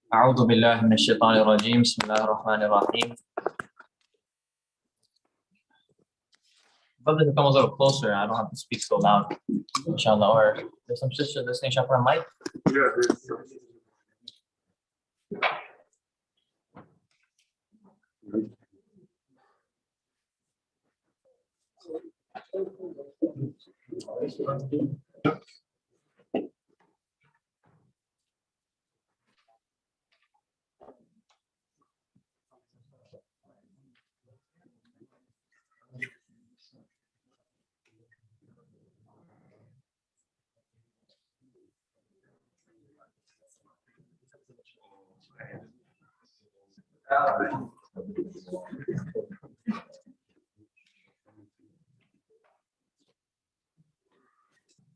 أعوذ بالله من الشيطان الرجيم. بسم الله الرحمن الرحيم. Brother, to come a little closer. I don't have to speak so loud. Inshallah. Or there's some sister listening. Shall I put a mic? Yeah,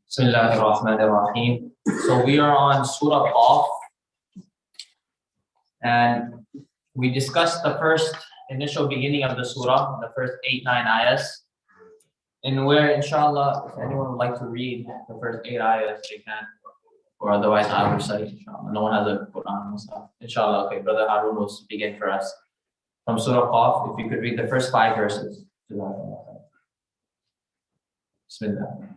Bismillah ar-Rahman ar-Rahim. So we are on Surah Qaf, and we discussed the first initial beginning of the surah, the first 8-9 ayahs, and where, inshallah, if anyone would like to read the first 8 ayahs, they can, or otherwise I will recite, inshallah. No one has a Quran and stuff. Inshallah, okay, Brother Harun will begin for us. From Surah Qaf, if you could read the first 5 verses. Bismillah.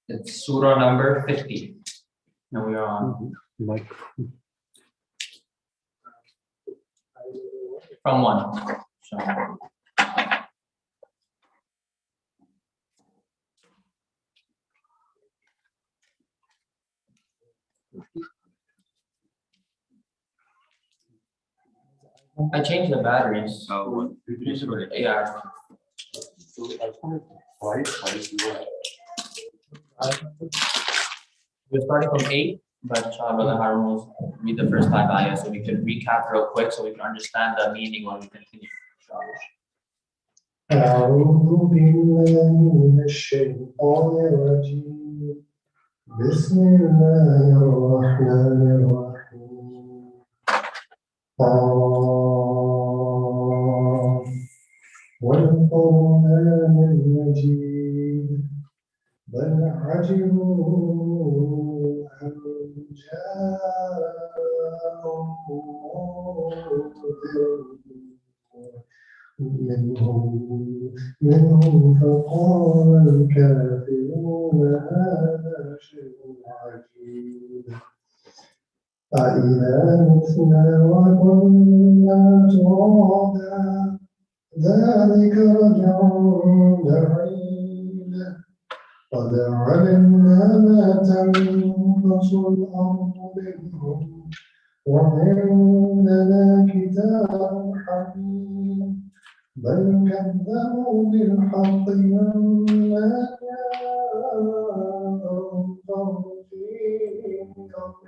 It's Surah number 50. And we are on from 1. I changed the batteries. Oh, yeah. We're starting from 8, but inshallah, Brother Harun will read the first 5 ayahs so we can recap real quick so we can understand the meaning when we continue. أعوذ بالله من الشيطان الرجيم. بسم الله الرحمن الرحيم. والقرآن المجيد بل عجبوا أن جاءهم منهم فقال الكافرون هذا شيء عجيب أإذا متنا وكنا ترابا ذلك رجع بعيد قد علمنا ما تنقص الأرض منهم وعندنا كتاب حكيم بل كذبوا بالحق لما جاءهم فهم في أمر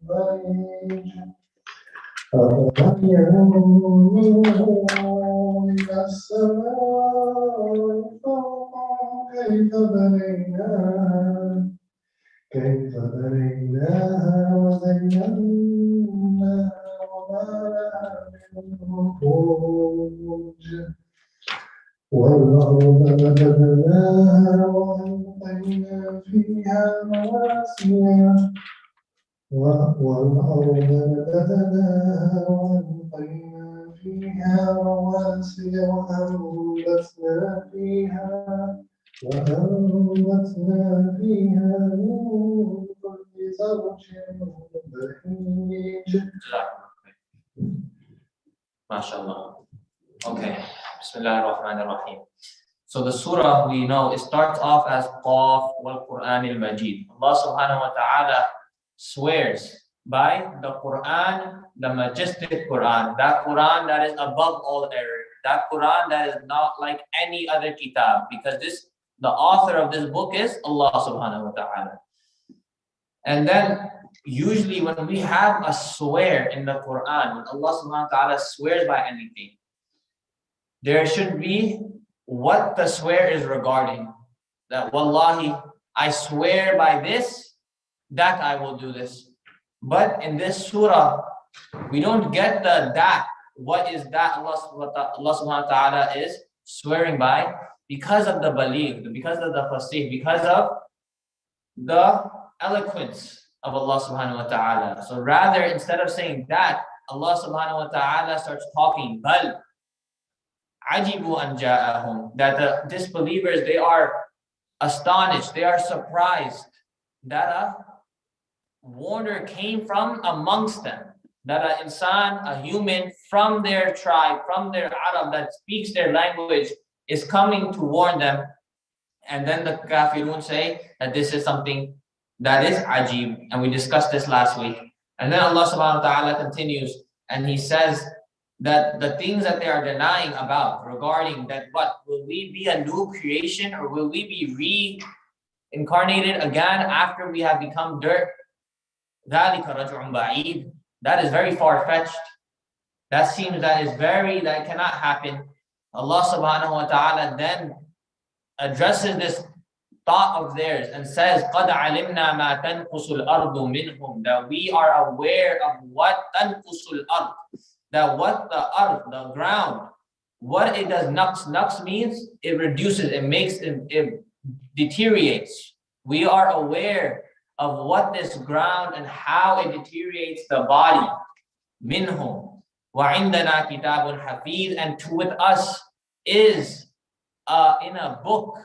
مريج أفلم ينظروا إلى السماء فوقهم كيف بنيناها وزيناها وما لها من فروج والأرض مددناها وألقينا فيها رواسي وأنبتنا فيها من كل زوج بهيج. MashaAllah. Okay. Bismillah ar-Rahman ar-Rahim. So the surah, we know, it starts off as Qaf wal Quran al Majid. Allah subhanahu wa ta'ala swears by the Quran, the majestic Quran, that Quran that is above all error, that Quran that is not like any other kitab, because the author of this book is Allah subhanahu wa ta'ala. And then usually when we have a swear in the Quran, when Allah subhanahu wa ta'ala swears by anything, there should be what the swear is regarding. That wallahi, I swear by this, that I will do this. But in this surah, we don't get that. What is that Allah subhanahu wa ta'ala is swearing by? Because of the baligh, because of the fasih, because of the eloquence of Allah subhanahu wa ta'ala. So rather, instead of saying that, Allah subhanahu wa ta'ala starts talking, bal ajibu an ja'ahum, that the disbelievers, they are astonished, they are surprised that a warner came from amongst them, that an insan, a human from their tribe, from their Arab that speaks their language is coming to warn them. And then the kafirun say that this is something that is ajib, and we discussed this last week. And then Allah subhanahu wa ta'ala continues and he says that the things that they are denying about regarding that, what will we be a new creation, or will we be reincarnated again after we have become dirt? That is very far-fetched. That cannot happen. Allah subhanahu wa ta'ala then addresses this thought of theirs and says, قَدْ عَلِمْنَا مَا تَنْقُصُ الْأَرْضُ مِنْهُمْ, that we are aware of what تَنْقُصُ الْأَرْض, that what the ground, what it does. Naqs means it reduces, it deteriorates. We are aware of what this ground and how it deteriorates the body. Minhum wa indana kitabun hafiz, and with us is in a book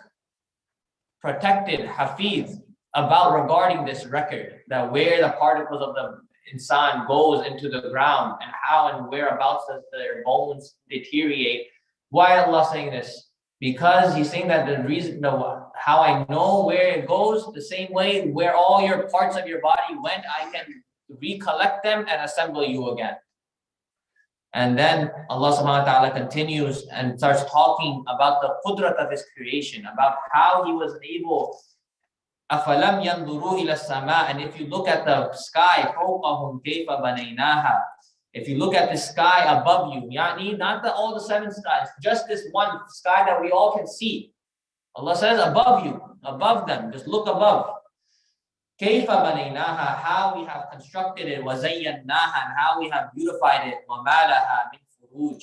protected, hafiz, about regarding this record, that where the particles of the insan goes into the ground and how and whereabouts does their bones deteriorate. Why Allah saying this? Because he's saying that the reason, how I know where it goes, the same way where all your parts of your body went, I can recollect them and assemble you again. And then Allah subhanahu wa ta'ala continues and starts talking about the qudrat of his creation, about how he was able. أَفَلَمْ يَنْظُرُوا إِلَى السَّمَاءِ, and if you look at the sky, فَوْقَهُمْ كَيْفَ بَنَيْنَاهَا, if you look at the sky above you, yani not all the seven skies, just this one sky that we all can see. Allah says above you, above them, just look above. كَيْفَ بَنَيْنَاهَا, how we have constructed it, وَزَيَّنَّاهَا, and how we have beautified it, وَمَا لَهَا مِنْ فُرُوجٍ,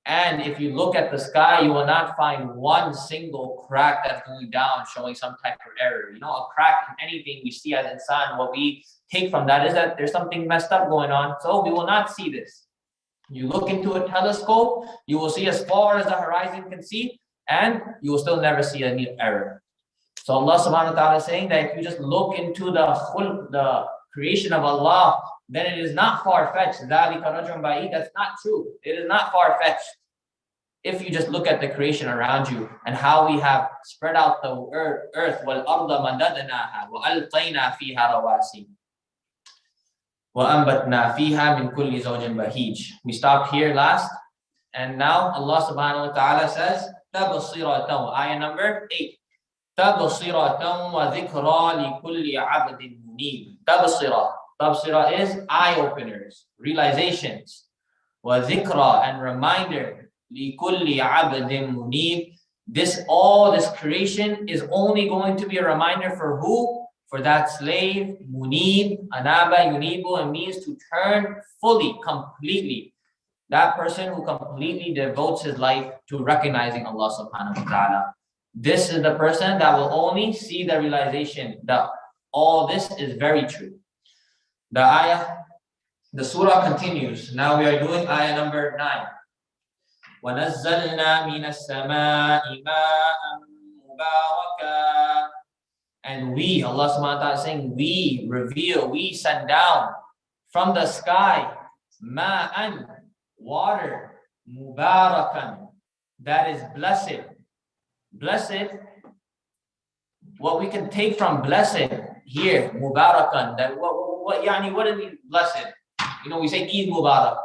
and if you look at the sky, you will not find one single crack that's going down showing some type of error. You know, a crack in anything we see as insan, what we take from that is that there's something messed up going on. So we will not see this. You look into a telescope, you will see as far as the horizon can see, and you will still never see any error. So Allah subhanahu wa ta'ala is saying that if you just look into the creation of Allah, then it is not far-fetched. That's not true. It is not far-fetched. If you just look at the creation around you and how we have spread out the earth, وَالْأَرْضَ مَدَدْنَاهَا وَأَلْقَيْنَا فِيهَا رَوَاسِيَ وَأَنْبَتْنَا فِيهَا مِنْ كُلِّ زَوْجٍ بَهِيجٍ. We stopped here last, and now Allah subhanahu wa ta'ala says, تَبْصِرَةً, ayah number 8. تَبْصِرَةً وَذِكْرَى لِكُلِّ عَبْدٍ مُنِيبٍ. Tabsira is eye-openers, realizations. وَذِكْرَى, and reminder. لِكُلِّ عَبْدٍ مُنِيبٍ. This creation is only going to be a reminder for who? For that slave, munib, anaba, yunibu, and means to turn fully, completely. That person who completely devotes his life to recognizing Allah subhanahu wa ta'ala. This is the person that will only see the realization that all this is very true. The surah continues. Now we are doing ayah number 9. وَنَزَّلْنَا مِنَ السَّمَاءِ مَاءً مُبَارَكًا. And we, Allah subhanahu wa ta'ala is saying, we send down from the sky, ma'an, water, mubarakan, that is blessed. blessed, what we can take from blessed here, Mubarakan, that what yani, what is it blessed? You know, we say Eid Mubarak,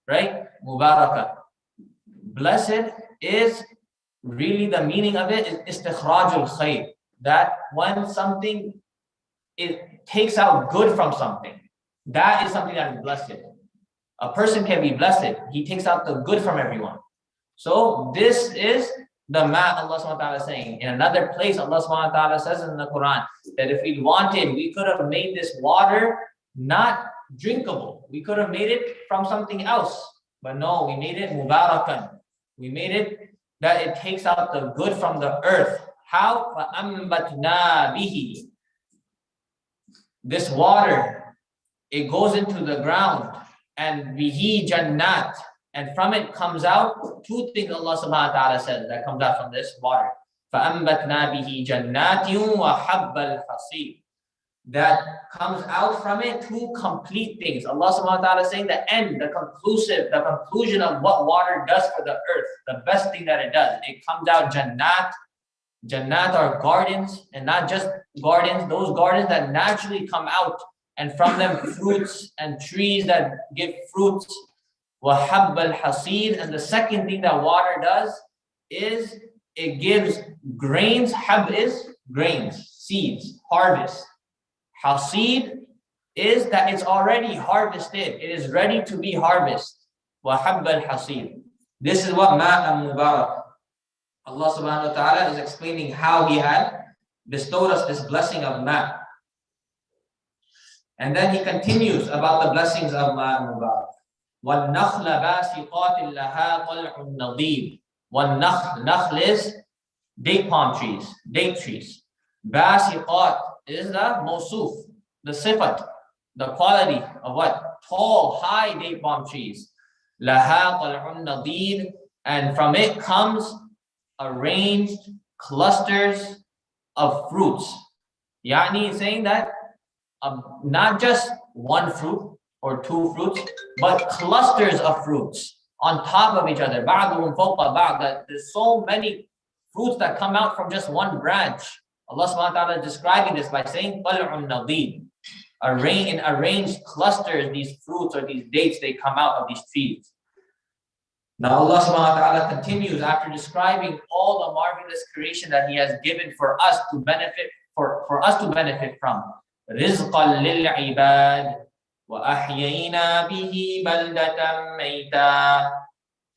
right? Mubarakan. Blessed is really the meaning of it is istikhrajul khayr, that when something it takes out good from something, that is something that is blessed. A person can be blessed, he takes out the good from everyone. So this is the math Allah subhanahu wa ta'ala is saying. In another place, Allah subhanahu wa ta'ala says in the Quran that if we wanted, we could have made this water not drinkable. We could have made it from something else. But no, we made it mubarakan. We made it that it takes out the good from the earth. How? فَأَنبَتْنَا بِهِ. This water, it goes into the ground, and bihi jannat, and from it comes out two things Allah subhanahu wa ta'ala says that comes out from this water. فَأَنبَتْنَا بِهِ جَنَّاتٍ وَحَبَّ الْحَصِيدِ. That comes out from it two complete things. Allah subhanahu wa ta'ala is saying the end, the conclusion of what water does for the earth, the best thing that it does. It comes out jannat. Jannat are gardens, and not just gardens, those gardens that naturally come out, and from them fruits and trees that give fruits. وَحَبَّ الْحَصِيدِ. And the second thing that water does is it gives grains. Hab is grains, seeds, harvest. Hasid is that it's already harvested. It is ready to be harvested. وَحَبَّ الْحَصِيدِ. This is what Ma'am Mubarak. Allah subhanahu wa ta'ala is explaining how He had bestowed us this blessing of Ma'. And then He continues about the blessings of Ma'am Mubarak. وَالنَّخْلَ بَاسِقَاتٍ لَهَا طَلْعٌ نَضِيدٌ. وَالنَّخْلَ, nakhl is date palm trees, date trees. Basiqat is the mawsuf, the sifat, the quality of what? Tall, high date palm trees. Laha qal'un nadid, and from it comes arranged clusters of fruits. Yani saying that not just one fruit or two fruits, but clusters of fruits on top of each other. Ba'duhum fawqa ba'd, that there's so many fruits that come out from just one branch. Allah subhanahu wa ta'ala is describing this by saying qal'un nadid. In arranged clusters, these fruits or these dates, they come out of these trees. Now Allah subhanahu wa ta'ala continues after describing all the marvelous creation that He has given for us to benefit from. Rizqan lil ibad wa ahyayna bihi baldatan mayta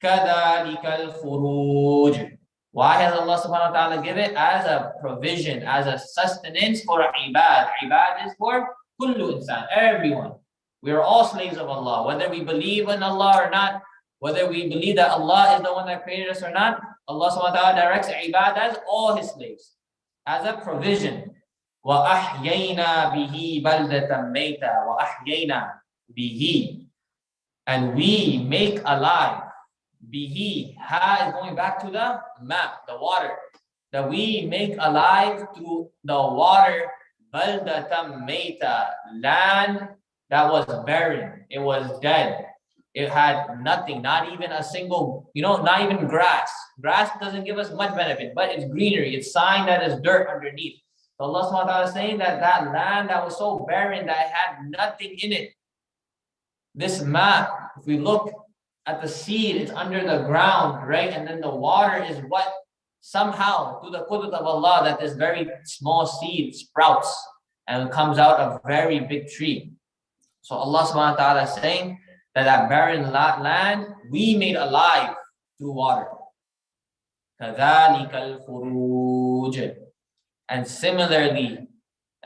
kadhalika al khuruj. Why has Allah subhanahu wa ta'ala give it? As a provision, as a sustenance for ibad. Ibad is for kullu insan, everyone. We are all slaves of Allah, whether we believe in Allah or not. Whether we believe that Allah is the one that created us or not, Allah subhanahu wa ta'ala directs ibad as all His slaves, as a provision. وَأَحْيَيْنَا بِهِ بَلْدَةً مَيْتًا وَأَحْيَيْنَا بِهِ. And we make alive. Bihi, ha is going back to the map, the water. That we make alive through the water. بَلْدَةً مَيْتًا, land that was barren, it was dead. It had nothing, not even a single, not even grass. Grass doesn't give us much benefit, but it's greenery. It's sign that is dirt underneath. So Allah subhanahu wa ta'ala is saying that that land that was so barren that it had nothing in it. This map, if we look at the seed, it's under the ground, right? And then the water is what somehow, through the qudrat of Allah, that this very small seed sprouts and comes out a very big tree. So Allah subhanahu wa ta'ala is saying that barren land we made alive through water. كَذَلِكَ الْخُرُوجِ. And similarly,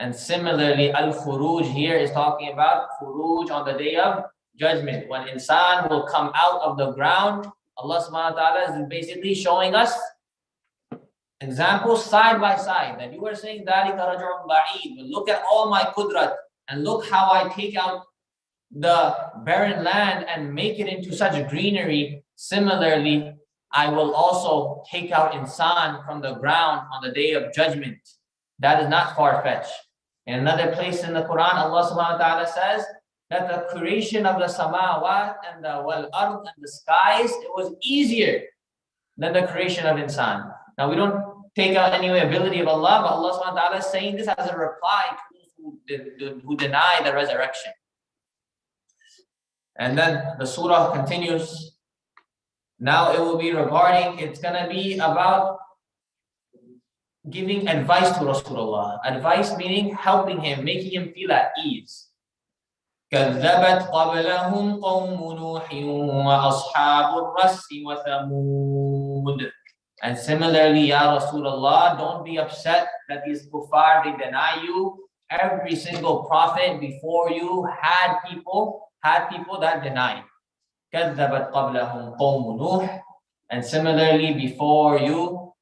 al-khuruj here is talking about khuruj on the day of judgment. When insan will come out of the ground, Allah subhanahu wa ta'ala is basically showing us examples side by side. That you are saying, ذَلِكَ رَجْعٌ بَعِيدٌ. But look at all my qudrat, and look how I take out the barren land and make it into such greenery. Similarly, I will also take out insan from the ground on the day of judgment. That is not far-fetched. In another place in the Quran, Allah subhanahu wa ta'ala says that the creation of the samawat and the wal-ard and the skies, it was easier than the creation of insan. Now we don't take out any ability of Allah, but Allah subhanahu wa ta'ala is saying this as a reply to those who deny the resurrection. And then the surah continues. Now it will be regarding, it's going to be about giving advice to Rasulullah. Advice meaning helping him, making him feel at ease. كذبت قبلهم قوم نوح وأصحاب الرس وثمود. And similarly, Ya Rasulullah, don't be upset that these kuffar, they deny you. Every single prophet before you had people that denied. كذبت قبلهم قوم نوح. And similarly, before you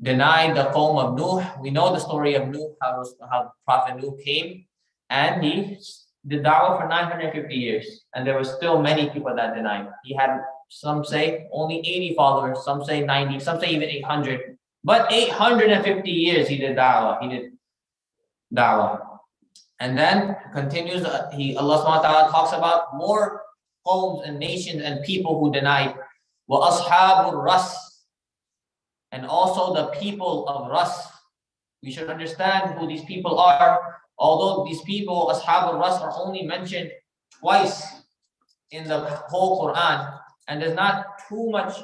denied the qawm of Nuh. We know the story of Nuh, how Prophet Nuh came, and he did da'wah for 950 years, and there were still many people that denied. He had, some say, only 80 followers, some say 90, some say even 800. But 850 years he did da'wah. And then continues, Allah subhanahu wa ta'ala talks about more qawms and nations and people who denied. وَأَصْحَابُ الرَّسِّ. And also the people of Ras. We should understand who these people are. Although these people, Ashab al-Ras, are only mentioned twice in the whole Quran, and there's not too much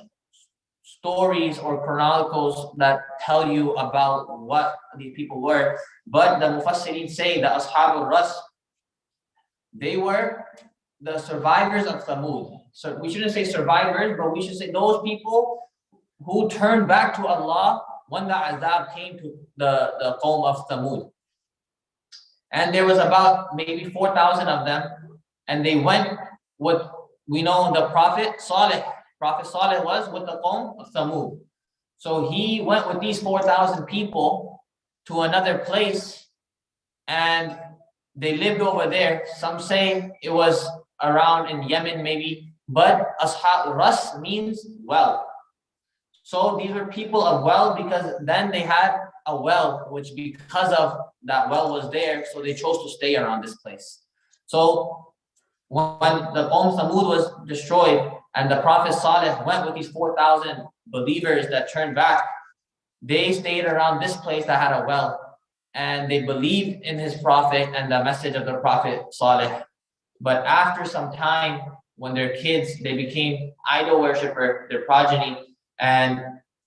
stories or chronicles that tell you about what these people were. But the Mufassirin say that Ashab al-Ras, they were the survivors of Thamud. So we shouldn't say survivors, but we should say those people who turned back to Allah when the azab came to the qawm of Thamud. And there was about maybe 4,000 of them, and they went with, we know the Prophet Saleh. Prophet Saleh was with the qawm of Thamud. So he went with these 4,000 people to another place, and they lived over there. Some say it was around in Yemen maybe, but Ashab Ras means well. So these were people of well because then they had a well, which because of that well was there, so they chose to stay around this place. So when the Qawm Thamud was destroyed and the Prophet Saleh went with these 4,000 believers that turned back, they stayed around this place that had a well, and they believed in his Prophet and the message of the Prophet Saleh. But after some time, when their kids, they became idol worshiper, their progeny, and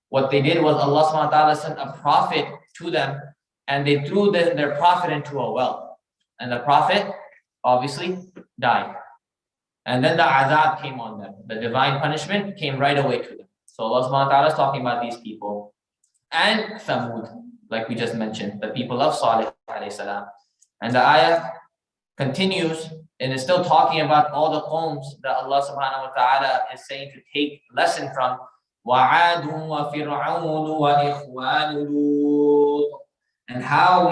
what they did was Allah subhanahu wa ta'ala sent a prophet to them, and they threw their prophet into a well. And the prophet obviously died. And then the azab came on them. The divine punishment came right away to them. So Allah subhanahu wa ta'ala is talking about these people. And Thamud, like we just mentioned, the people of Salih alayhi salam. And the ayah continues, and is still talking about all the qawms that Allah subhanahu wa ta'ala is saying to take lesson from. وَعَادٌ وَفِرْعَوْنُ وَإِخْوَانُ لُوطٍ. And how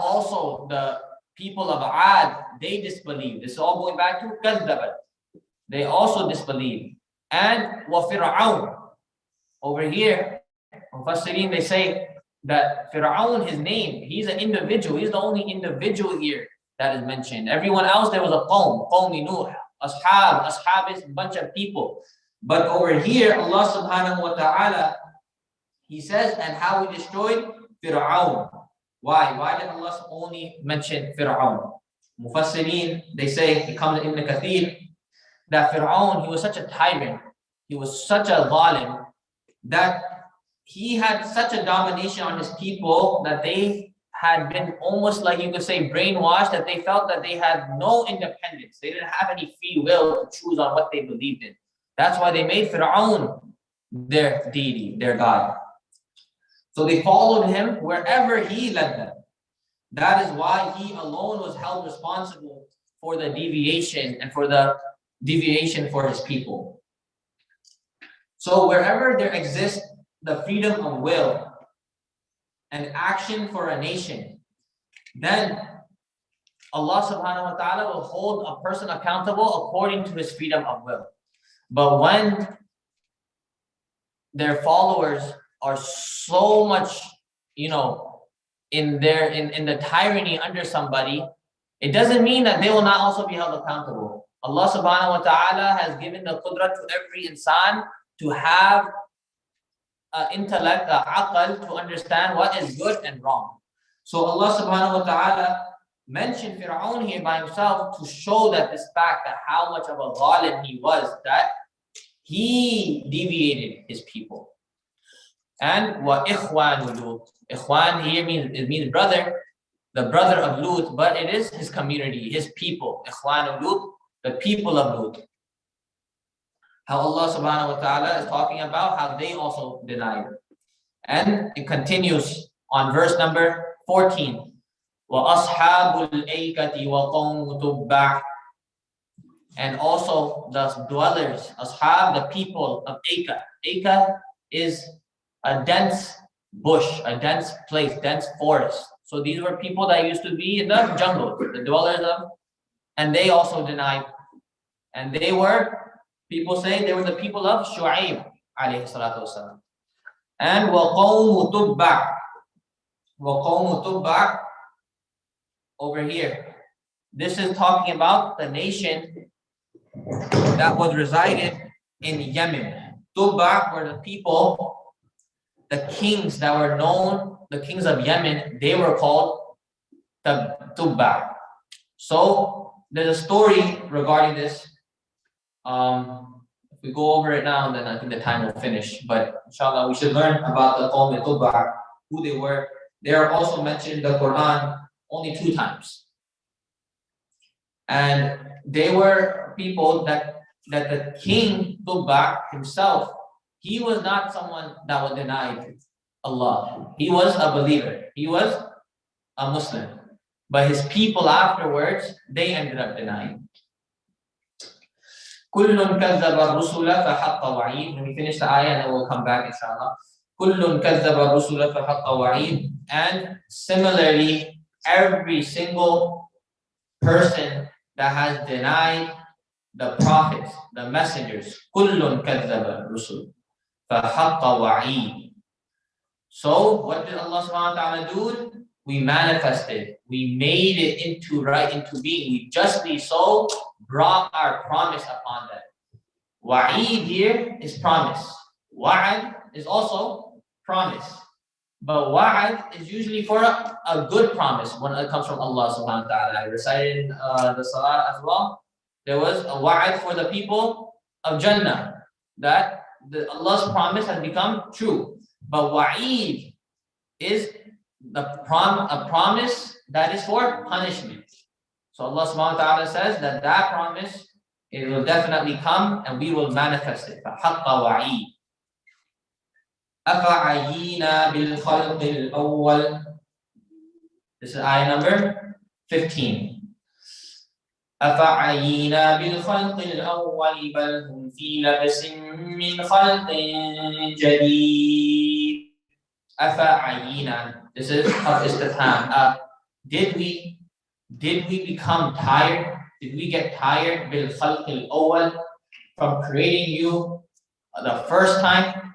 also the people of Ad, they disbelieved. This is all going back to كَذَّبَتْ. They also disbelieved. And وَفِرْعَوْنُ. Over here, Mufassirin, they say that Fir'aun, his name, he's an individual. He's the only individual here that is mentioned. Everyone else, there was a qawm Nuh. Ashab is a bunch of people. But over here, Allah subhanahu wa ta'ala, he says, and how we destroyed Fir'aun. Why? Why did Allah only mention Fir'aun? Mufassirin, they say, it comes in Ibn Kathir, that Fir'aun, he was such a tyrant, he was such a zalim, that he had such a domination on his people that they had been almost like you could say brainwashed, that they felt that they had no independence. They didn't have any free will to choose on what they believed in. That's why they made Fir'aun their deity, their God. So they followed him wherever he led them. That is why he alone was held responsible for the deviation and for the deviation for his people. So wherever there exists the freedom of will and action for a nation, then Allah subhanahu wa ta'ala will hold a person accountable according to his freedom of will. But when their followers are so much, in the tyranny under somebody, it doesn't mean that they will not also be held accountable. Allah subhanahu wa ta'ala has given the qudrat to every insan to have intellect, aql, to understand what is good and wrong. So Allah subhanahu wa ta'ala mentioned Fir'aun here by himself to show that this fact that how much of a zalim he was, that he deviated his people. And wa ikhwanu Lut. Ikhwan here means brother, the brother of Lut, but it is his community, his people. Ikhwanu Lut, the people of Lut. How Allah subhanahu wa ta'ala is talking about how they also denied. And it continues on verse number 14. وَأَصْحَابُ الْأَيْكَةِ وَقَوْمُ تُبَّعٍ. And also the dwellers, ashab, the people of Aika. Aika is a dense bush, a dense place, dense forest. So these were people that used to be in the jungle, the dwellers of, and they also denied. And they were, people say they were the people of Shu'aib, alayhi salatu wasalam. And وَقَوْمُ تُبَّعٍ. وَقَوْمُ تُبَّعٍ over here. This is talking about the nation that was resided in Yemen. Tubba were the people, the kings that were known, the kings of Yemen, they were called Tubba. So there's a story regarding this. If we go over it now, then I think the time will finish. But inshallah, we should learn about the Qawm Tubba, who they were. They are also mentioned in the Quran only 2 times. And they were people that the king Tubba himself, he was not someone that would deny Allah. He was a believer. He was a Muslim. But his people afterwards, they ended up denying. كُلٌّ كَذَّبَ الرُّسُلَ فَحَقَّ وَعِيدٍ. When we finish the ayah, and then we'll come back, inshallah. كُلٌّ كَذَّبَ الرُّسُلَ فَحَقَّ وَعِيدٍ. And similarly, every single person that has denied the prophets, the messengers, كُلٌّ كَذَّبَ الرُّسُلَ فَحَقَّ وَعِيدٍ. So what did Allah subhanahu wa ta'ala do? We manifested, we made it into being. We justly so brought our promise upon them. Wa'id here is promise. Wa'ad is also promise. But wa'ad is usually for a good promise when it comes from Allah subhanahu wa ta'ala. I recited in the salah as well. There was a wa'ad for the people of Jannah, that Allah's promise has become true. But wa'id is a promise that is for punishment. So Allah subhanahu wa ta'ala says that promise, it will definitely come and we will manifest it. فَحَقَّ وَعِيدٍ. أَفَعَيِّينَا بِالْخَلْقِ الْأَوَّلِ. This is ayah number 15. أَفَعَيِّينَا بِالْخَلْقِ الْأَوَّلِ بَلْ هُمْ فِي لَبْسٍ مِّنْ خَلْقٍ جَدِيدٍ. أَفَعَيِّينَا. This is of istifham. Did we become tired? Did we get tired بِالْخَلْقِ الْأَوَّلِ, from creating you the first time?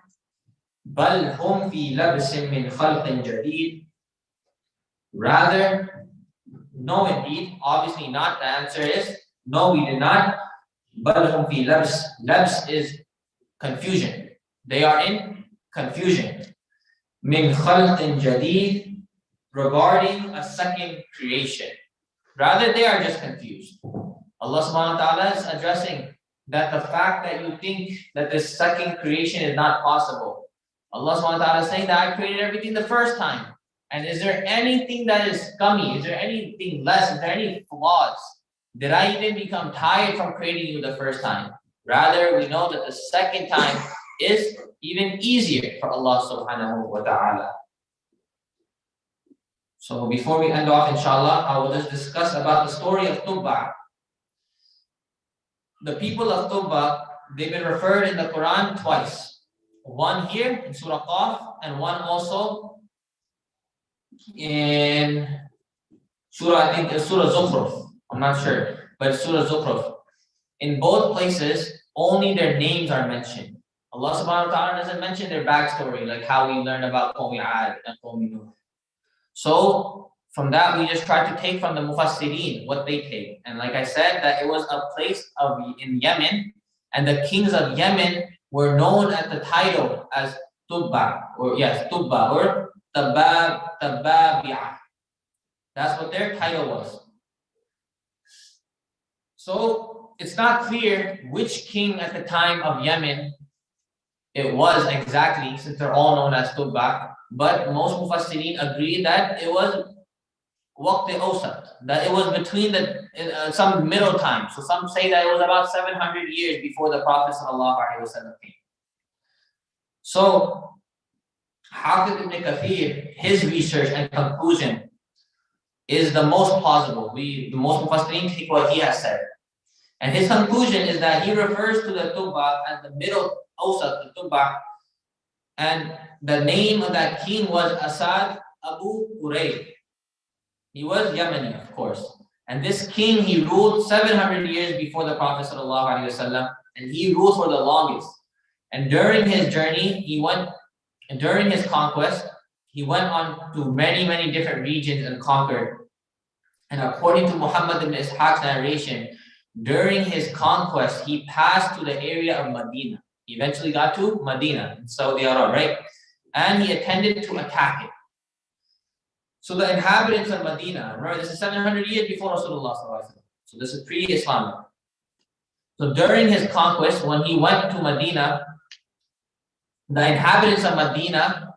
بَلْ هُمْ فِي لَبْسٍ مِّنْ خَلْقٍ جَدِيدٍ. Rather, no indeed, obviously not. The answer is no, we did not. بَلْ هُمْ فِي لَبْسٍ. Labs is confusion. They are in confusion. مِّنْ خَلْقٍ جَدِيدٍ, regarding a second creation. Rather, they are just confused. Allah subhanahu wa ta'ala is addressing that the fact that you think that this second creation is not possible. Allah subhanahu wa ta'ala is saying that I created everything the first time. And is there anything that is scummy? Is there anything less? Is there any flaws? Did I even become tired from creating you the first time? Rather, we know that the second time is even easier for Allah subhanahu wa ta'ala. So before we end off, inshallah, I will just discuss about the story of Tubba. The people of Tubba, they've been referred in the Quran twice. One here in Surah Qaf, and one also in Surah, I think it's Surah Zukhruf. I'm not sure, but it's Surah Zukhruf. In both places, only their names are mentioned. Allah subhanahu wa ta'ala doesn't mention their backstory, like how we learn about Qawmi Ad and Qawmi Nuh. So from that, we just try to take from the Mufassirin what they take. And like I said, that it was a place in Yemen, and the kings of Yemen were known at the title as Tubba, or yes, Tubba, or Tababi'ah. That's what their title was. So it's not clear which king at the time of Yemen it was exactly, since they're all known as Tubba, but most Mufassirin agree that it was Waqt Awsat, that it was between some middle time. So some say that it was about 700 years before the Prophet ﷺ came. So Hafiz ibn Kathir, his research and conclusion is the most plausible. The most Mufassirin take what he has said. And his conclusion is that he refers to the Tubba as the middle Awsat, the Tubba, and the name of that king was Asad Abu Urayb. He was Yemeni, of course. And this king, he ruled 700 years before the Prophet ﷺ, and he ruled for the longest. And during his journey, during his conquest, he went on to many, many different regions and conquered. And according to Muhammad ibn Ishaq's narration, during his conquest, he passed to the area of Medina. He eventually got to Medina, in Saudi Arabia, right? And he attended to attack it. So the inhabitants of Medina, remember this is 700 years before Rasulullah ﷺ. So this is pre-Islamic. So during his conquest, when he went to Medina, the inhabitants of Medina,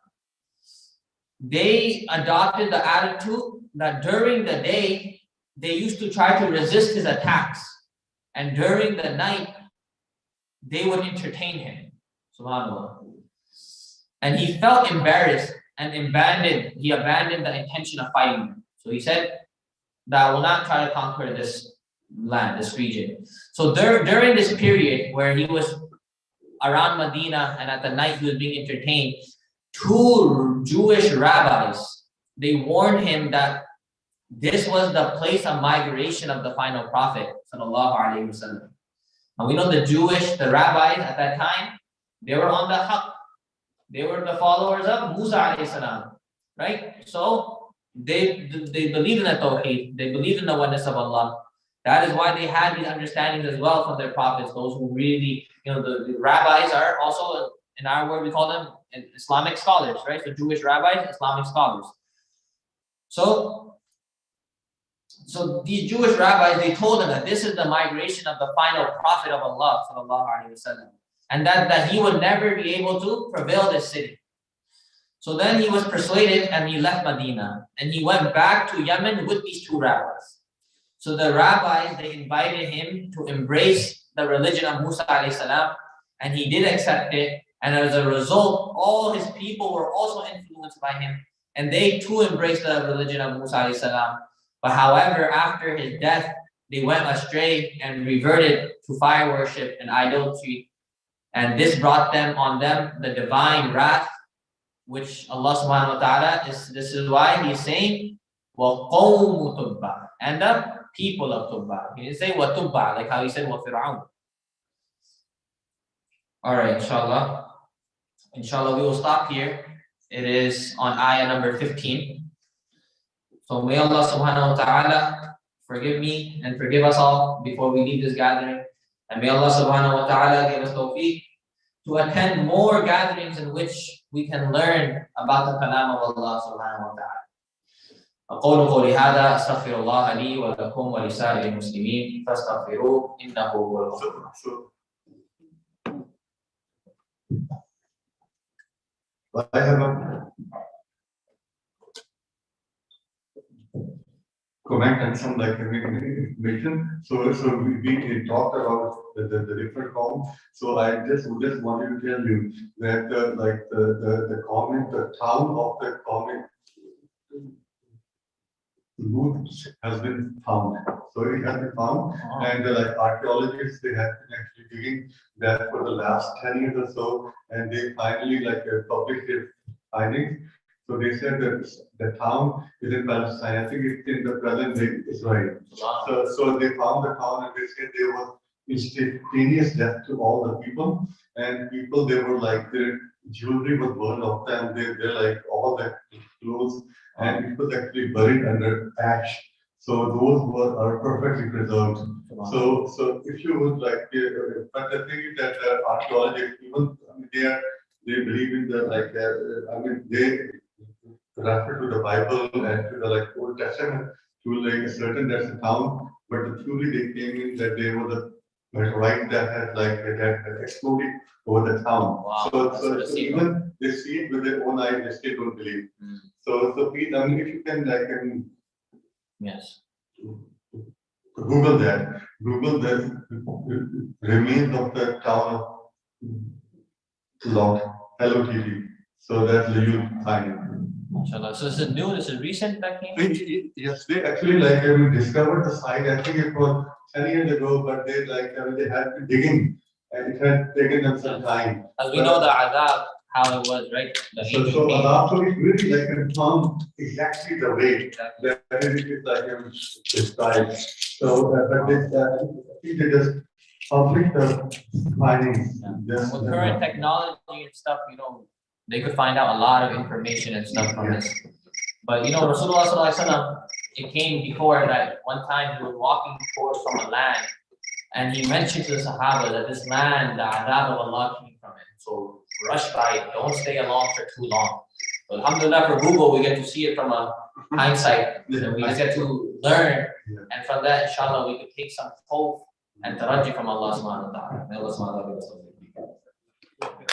they adopted the attitude that during the day, they used to try to resist his attacks. And during the night, they would entertain him. SubhanAllah. And he felt embarrassed and he abandoned the intention of fighting them. So he said that I will not try to conquer this land, this region. So during this period where he was around Medina and at the night he was being entertained, two Jewish rabbis, they warned him that this was the place of migration of the final prophet, sallallahu alaihi wasallam. And we know the rabbis at that time, they were on the haqq. They were the followers of Musa alayhi salam, right? So they believed in the Tawheed, they believed in the oneness of Allah. That is why they had these understandings as well from their prophets. Those who really, the rabbis are also, in our word, we call them Islamic scholars, right? So Jewish rabbis, Islamic scholars. So these Jewish rabbis, they told them that this is the migration of the final prophet of Allah, sallallahu alaihi wasallam, and that he would never be able to prevail this city. So then he was persuaded and he left Medina and he went back to Yemen with these two rabbis. So the rabbis, they invited him to embrace the religion of Musa alayhi salam, and he did accept it. And as a result, all his people were also influenced by him, and they too embraced the religion of Musa alayhi salam. But however, after his death, they went astray and reverted to fire worship and idolatry. And this brought on them the divine wrath, which Allah subhanahu wa ta'ala this is why he's saying وَقَوْمُ تُبَّعَ, and the people of Tubba. He didn't say وَتُبَّعَ like how he said وَفِرْعَوْنَ. Alright, inshallah we will stop here. It is on ayah number 15. So may Allah subhanahu wa ta'ala forgive me and forgive us all before we leave this gathering. And may Allah subhanahu wa ta'ala give us tawfiq to attend more gatherings in which we can learn about the kalam of Allah subhanahu wa ta'ala. أقول قولي هذا أستغفر الله لي ولكم ولسائر المسلمين فاستغفروه إنه هو الغفور الرحيم. I have a comment and some information. So we talked about the different forms. So I just wanted to tell you that the comment, the town of the comment root has been found. So it has been found, and like archaeologists, they have been actually digging that for the last 10 years or so, and they finally published their findings. So they said that the town is in Palestine. I think it's in the present day Israel. Wow. So they found the town and they said there was instantaneous death to all the people, and people, they were like, their jewelry was burned off them, they're like all the clothes, and it was actually buried under ash. So those are perfectly preserved. So if you would like, but the thing is that archaeologists, even they believe in the I mean, they refer to the Bible and to the Old Testament to like a certain that's a town, but the truly they came in that they were the meteorite that had exploded over the town. Wow, So, that's so, what I so see. even they see it with their own eyes, they still don't believe. So please, I mean, if you can Yes. Google that. Google the remains of the town of Lot, LOTT. So that you'll find it. Inshallah. So this is new, this is recent that came? Yes, they actually discovered the site. I think it was 10 years ago, but they they had been digging and it had taken them some time. As we know the adab, how it was, right? The So angel came. adab, so it really confirmed exactly the way that it is described. So, but this, I think they just published the findings. Just, With current technology and stuff, they could find out a lot of information and stuff from this. But Rasulullah Sallallahu Alaihi Wasallam, it came before that one time he was walking forth from a land and he mentioned to the Sahaba that this land, the adab of Allah came from it. So rush by it, don't stay along for too long. But alhamdulillah for Google, we get to see it from a hindsight. And we just get to learn. And from that, inshallah, we could take some hope and taraji from Allah subhanahu wa ta'ala. May Allah subhanahu wa ta'ala give us tawfiq.